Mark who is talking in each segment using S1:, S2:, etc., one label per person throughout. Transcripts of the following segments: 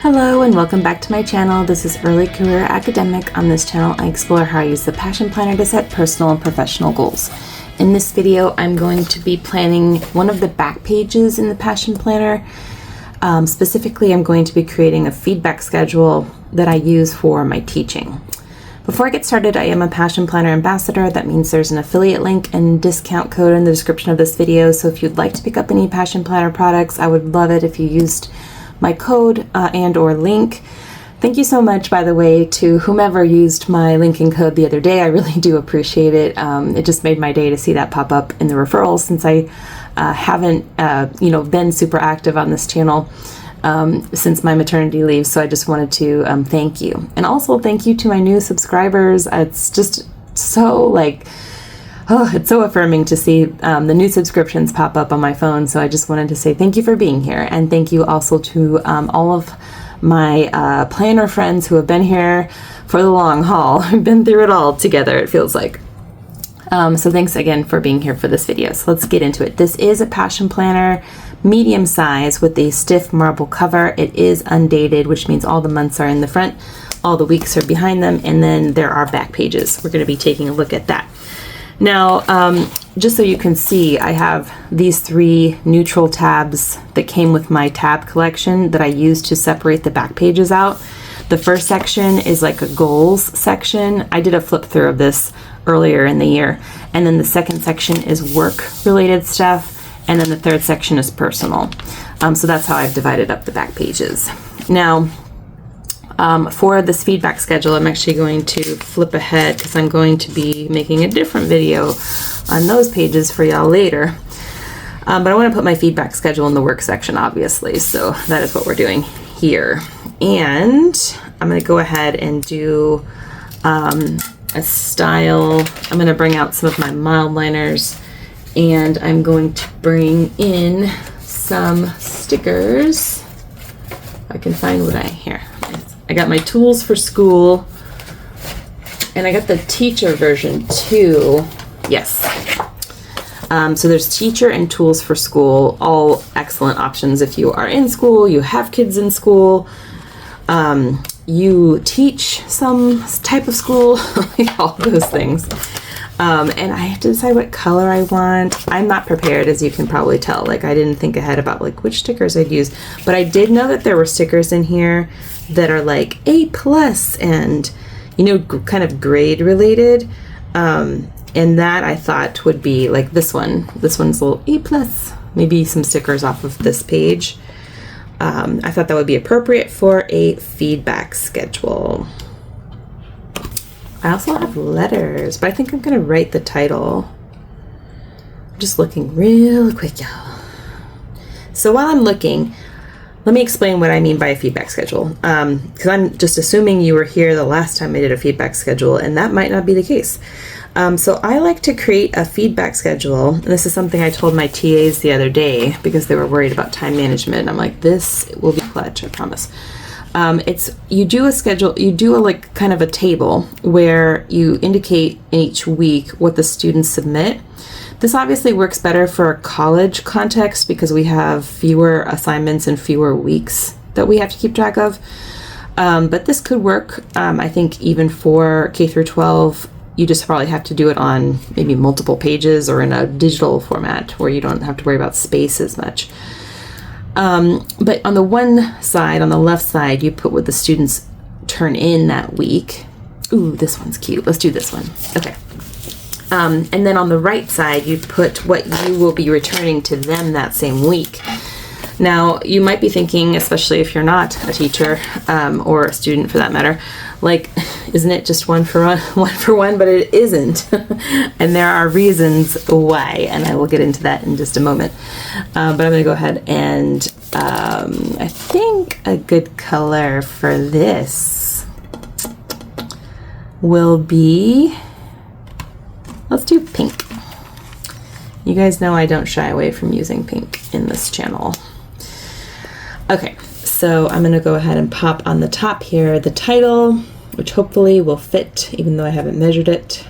S1: Hello and welcome back to my channel. This is Early Career Academic. On this channel, I explore how I use the Passion Planner to set personal and professional goals. In this video, I'm going to be planning one of the back pages in the Passion Planner. Specifically, I'm going to be creating a feedback schedule that I use for my teaching. Before I get started, I am a Passion Planner ambassador. That means there's an affiliate link and discount code in the description of this video. So if you'd like to pick up any Passion Planner products, I would love it if you used my code and or link. Thank you so much, by the way, to whomever used my link and code the other day. I really do appreciate it. It just made my day to see that pop up in the referrals, since I haven't been super active on this channel since my maternity leave. So I just wanted to thank you. And also thank you to my new subscribers. It's just so it's so affirming to see the new subscriptions pop up on my phone. So I just wanted to say thank you for being here. And thank you also to all of my planner friends who have been here for the long haul. We've been through it all together, it feels like. So thanks again for being here for this video. So let's get into it. This is a Passion Planner, medium size with a stiff marble cover. It is undated, which means all the months are in the front, all the weeks are behind them, and then there are back pages. We're going to be taking a look at that. Now, just so you can see, I have these three neutral tabs that came with my tab collection that I use to separate the back pages out. The first section is like a goals section. I did a flip through of this earlier in the year. And then the second section is work related stuff. And then the third section is personal. So that's how I've divided up the back pages. Now, for this feedback schedule, I'm actually going to flip ahead because I'm going to be making a different video on those pages for y'all later. But I want to put my feedback schedule in the work section, obviously. So that is what we're doing here. And I'm going to go ahead and do a style. I'm going to bring out some of my mild liners, and I'm going to bring in some stickers. If I can find what I got my tools for school, and I got the teacher version too. Yes. So there's teacher and tools for school, all excellent options if you are in school, you have kids in school, you teach some type of school, all those things. And I have to decide what color I want. I'm not prepared, as you can probably tell. I didn't think ahead about which stickers I'd use, but I did know that there were stickers in here that are A+ and, kind of grade related. And that I thought would be this one. This one's a little A+, maybe some stickers off of this page. I thought that would be appropriate for a feedback schedule. I also have letters, but I think I'm going to write the title. I'm just looking real quick, y'all. So while I'm looking, let me explain what I mean by a feedback schedule. Because I'm just assuming you were here the last time I did a feedback schedule, and that might not be the case. So I like to create a feedback schedule. And this is something I told my TAs the other day because they were worried about time management. And I'm like, this will be clutch, I promise. You do a schedule, you do kind of a table where you indicate in each week what the students submit. This obviously works better for a college context because we have fewer assignments and fewer weeks that we have to keep track of. But this could work, I think, even for K through 12. You just probably have to do it on maybe multiple pages or in a digital format where you don't have to worry about space as much. But on the one side, on the left side, you put what the students turn in that week. Ooh, this one's cute. Let's do this one. Okay. And then on the right side, you put what you will be returning to them that same week. Now, you might be thinking, especially if you're not a teacher or a student for that matter, isn't it just one for one? But it isn't. And there are reasons why, and I will get into that in just a moment. But I'm going to go ahead and I think a good color for this will be, let's do pink. You guys know I don't shy away from using pink in this channel. Okay, so I'm going to go ahead and pop on the top here the title, which hopefully will fit, even though I haven't measured it.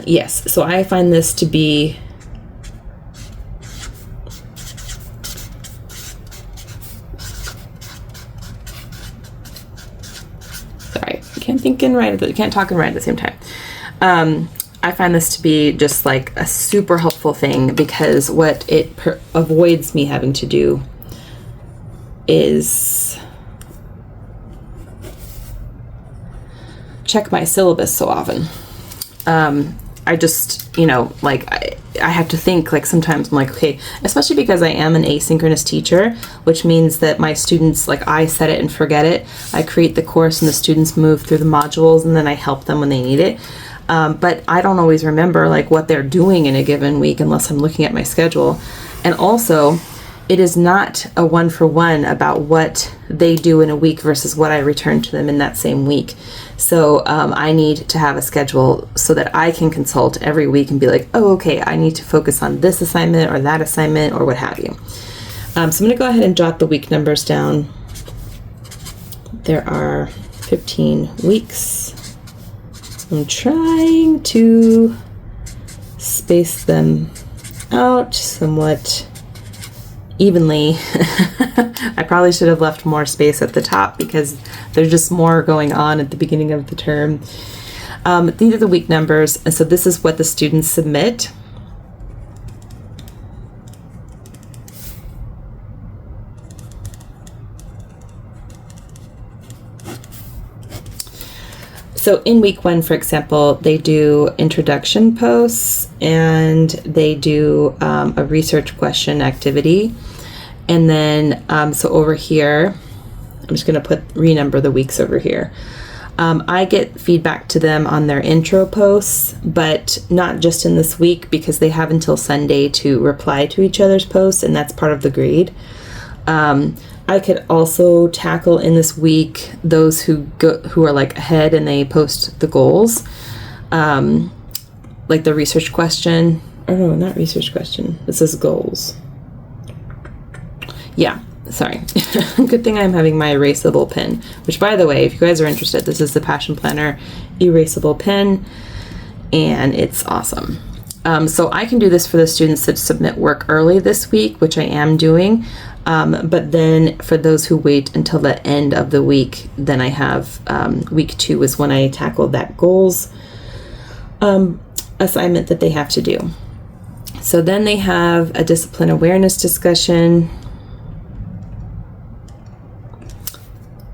S1: Yes, so I find this to be can't talk and write at the same time. I find this to be just like a super helpful thing, because what it avoids me having to do is check my syllabus so often. I just, like I have to think, like sometimes I'm like, okay, especially because I am an asynchronous teacher, which means that my students, like I set it and forget it. I create the course and the students move through the modules, and then I help them when they need it. But I don't always remember like what they're doing in a given week unless I'm looking at my schedule. And also, it is not a one-for-one about what they do in a week versus what I return to them in that same week. So I need to have a schedule so that I can consult every week and be like, oh, okay, I need to focus on this assignment or that assignment or what have you. So I'm going to go ahead and jot the week numbers down. There are 15 weeks. I'm trying to space them out somewhat evenly. I probably should have left more space at the top because there's just more going on at the beginning of the term. These are the week numbers, and so this is what the students submit. So in week 1, for example, they do introduction posts and they do a research question activity. And then, so over here, I'm just going to renumber the weeks over here. I get feedback to them on their intro posts, but not just in this week, because they have until Sunday to reply to each other's posts, and that's part of the grade. I could also tackle in this week those who are like ahead and they post the goals, like the research question. Oh no, not research question. This is goals. Yeah, sorry. Good thing I'm having my erasable pen, which, by the way, if you guys are interested, this is the Passion Planner erasable pen, and it's awesome. So I can do this for the students that submit work early this week, which I am doing. But then for those who wait until the end of the week, then I have week 2 is when I tackle that goals assignment that they have to do. So then they have a discipline awareness discussion.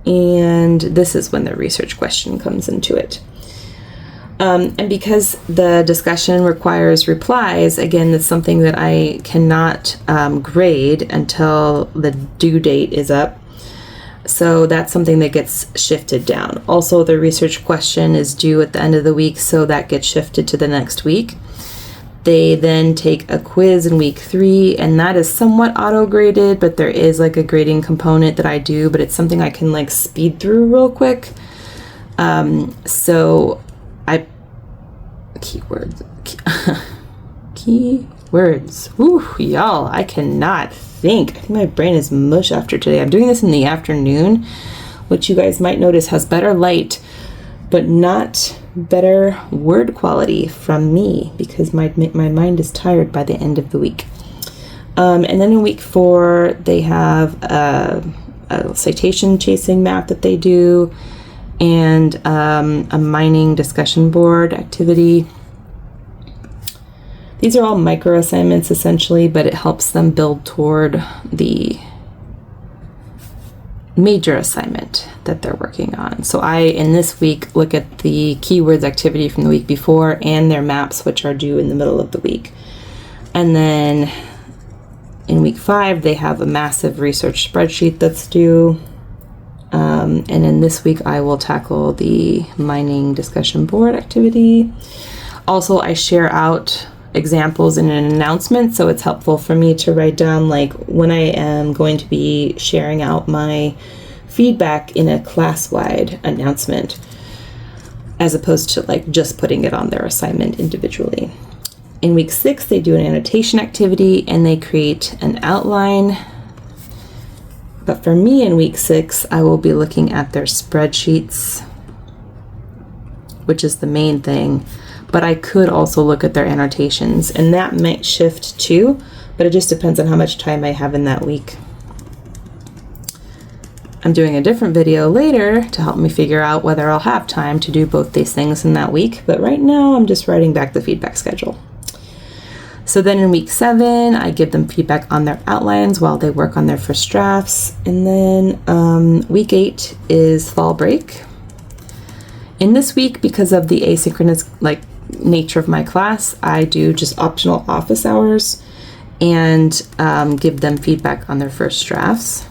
S1: And this is when the research question comes into it. And because the discussion requires replies, again, that's something that I cannot grade until the due date is up. So that's something that gets shifted down. Also, the research question is due at the end of the week, so that gets shifted to the next week. They then take a quiz in week 3, and that is somewhat auto-graded, but there is like a grading component that I do, but it's something I can like speed through real quick. So keywords. Ooh, y'all, I cannot think. I think my brain is mush after today. I'm doing this in the afternoon, which you guys might notice has better light, but not better word quality from me, because my mind is tired by the end of the week. And then in week 4, they have a citation chasing map that they do, and a mining discussion board activity. These are all micro assignments essentially, but it helps them build toward the major assignment that they're working on. So I, in this week, look at the keywords activity from the week before and their maps, which are due in the middle of the week. And then in week 5, they have a massive research spreadsheet that's due. And in this week, I will tackle the mining discussion board activity. Also, I share out examples in an announcement, so it's helpful for me to write down like when I am going to be sharing out my feedback in a class-wide announcement, as opposed to like just putting it on their assignment individually. In week 6, they do an annotation activity and they create an outline. But for me in week 6, I will be looking at their spreadsheets, which is the main thing. But I could also look at their annotations, and that might shift too, but it just depends on how much time I have in that week. I'm doing a different video later to help me figure out whether I'll have time to do both these things in that week. But right now I'm just writing back the feedback schedule. So then in week 7, I give them feedback on their outlines while they work on their first drafts. And then week 8 is fall break. In this week, because of the asynchronous nature of my class, I do just optional office hours and give them feedback on their first drafts.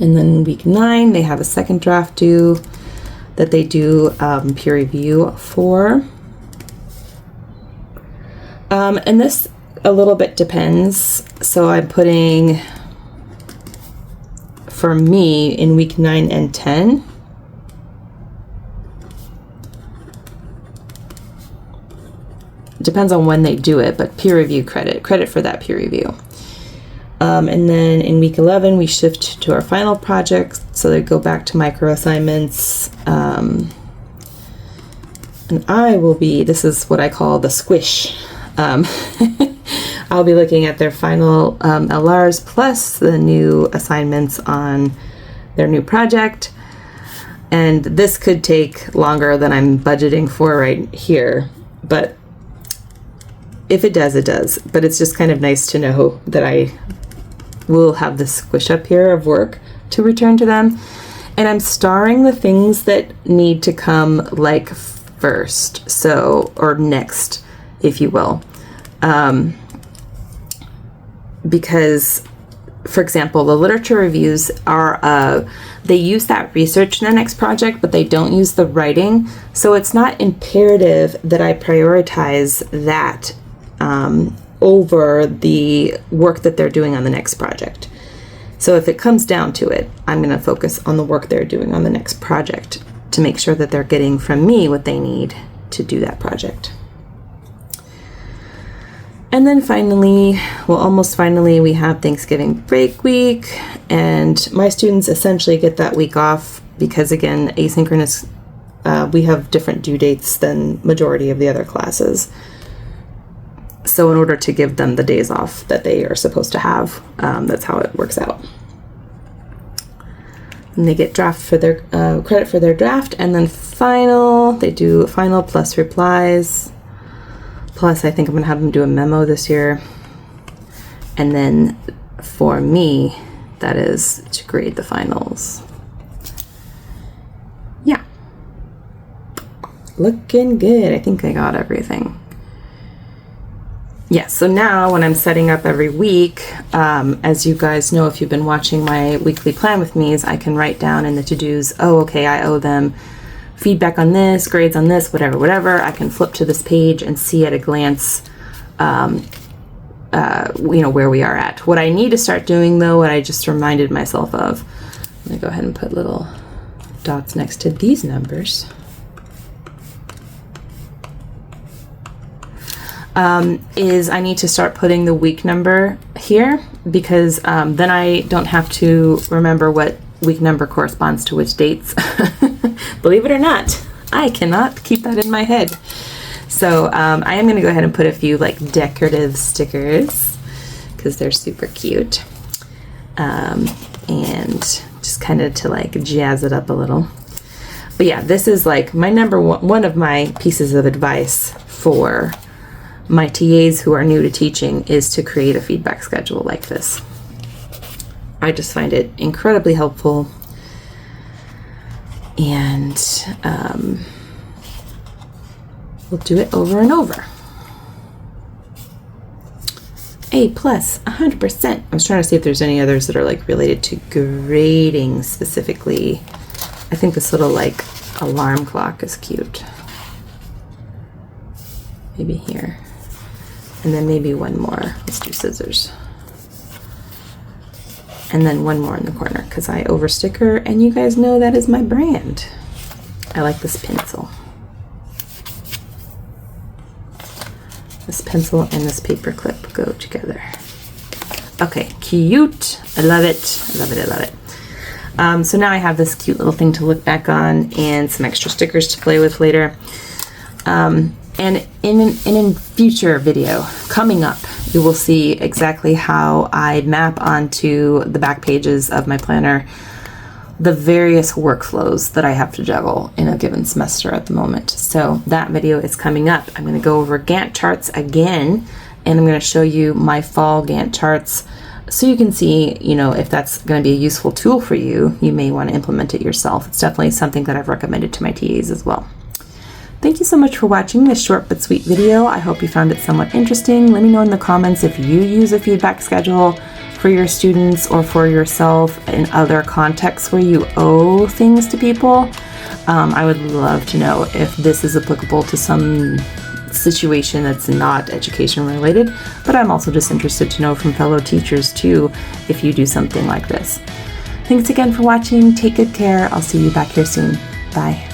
S1: And then week 9, they have a second draft due that they do peer review for. And this a little bit depends. So I'm putting, for me, in week 9 and 10, it depends on when they do it, but peer review credit for that peer review. And then in week 11, we shift to our final project. So they go back to micro assignments. And I will be, this is what I call the squish. I'll be looking at their final LRs plus the new assignments on their new project. And this could take longer than I'm budgeting for right here. But if it does, it does. But it's just kind of nice to know that I will have this squish up here of work to return to them. And I'm starring the things that need to come first, so, or next, if you will. Because, for example, the literature reviews are, they use that research in their next project, but they don't use the writing. So it's not imperative that I prioritize that over the work that they're doing on the next project. So if it comes down to it, I'm going to focus on the work they're doing on the next project to make sure that they're getting from me what they need to do that project. And then finally, almost finally, we have Thanksgiving break week, and my students essentially get that week off because, again, asynchronous, we have different due dates than majority of the other classes. So in order to give them the days off that they are supposed to have, that's how it works out. And they get draft for their credit for their draft, and then final, they do final plus replies. Plus, I think I'm going to have them do a memo this year. And then for me, that is to grade the finals. Yeah. Looking good. I think I got everything. Yeah, so now when I'm setting up every week, as you guys know, if you've been watching my weekly plan with me, is I can write down in the to-dos, oh, okay, I owe them feedback on this, grades on this, whatever. I can flip to this page and see at a glance, where we are at. What I need to start doing, though, what I just reminded myself of, let me go ahead and put little dots next to these numbers. Is I need to start putting the week number here because then I don't have to remember what week number corresponds to which dates. Believe it or not, I cannot keep that in my head. So I am going to go ahead and put a few decorative stickers because they're super cute. And just kind of to jazz it up a little. But yeah, this is my number one of my pieces of advice for my TAs who are new to teaching is to create a feedback schedule like this. I just find it incredibly helpful, and we'll do it over and over. A+, 100%. I was trying to see if there's any others that are related to grading specifically. I think this little alarm clock is cute. Maybe here. And then maybe one more. Let's do scissors. And then one more in the corner because I oversticker, and you guys know that is my brand. I like this pencil. This pencil and this paper clip go together. Okay, cute. I love it. I love it. I love it. So now I have this cute little thing to look back on and some extra stickers to play with later. And in future video coming up you will see exactly how I map onto the back pages of my planner the various workflows that I have to juggle in a given semester at the moment. So that video is coming up. I'm going to go over Gantt charts again, and I'm going to show you my fall Gantt charts so you can see, if that's going to be a useful tool for you. You may want to implement it yourself. It's definitely something that I've recommended to my TAs as well. Thank you so much for watching this short but sweet video. I hope you found it somewhat interesting. Let me know in the comments if you use a feedback schedule for your students or for yourself in other contexts where you owe things to people. I would love to know if this is applicable to some situation that's not education related, but I'm also just interested to know from fellow teachers too if you do something like this. Thanks again for watching. Take good care. I'll see you back here soon. Bye.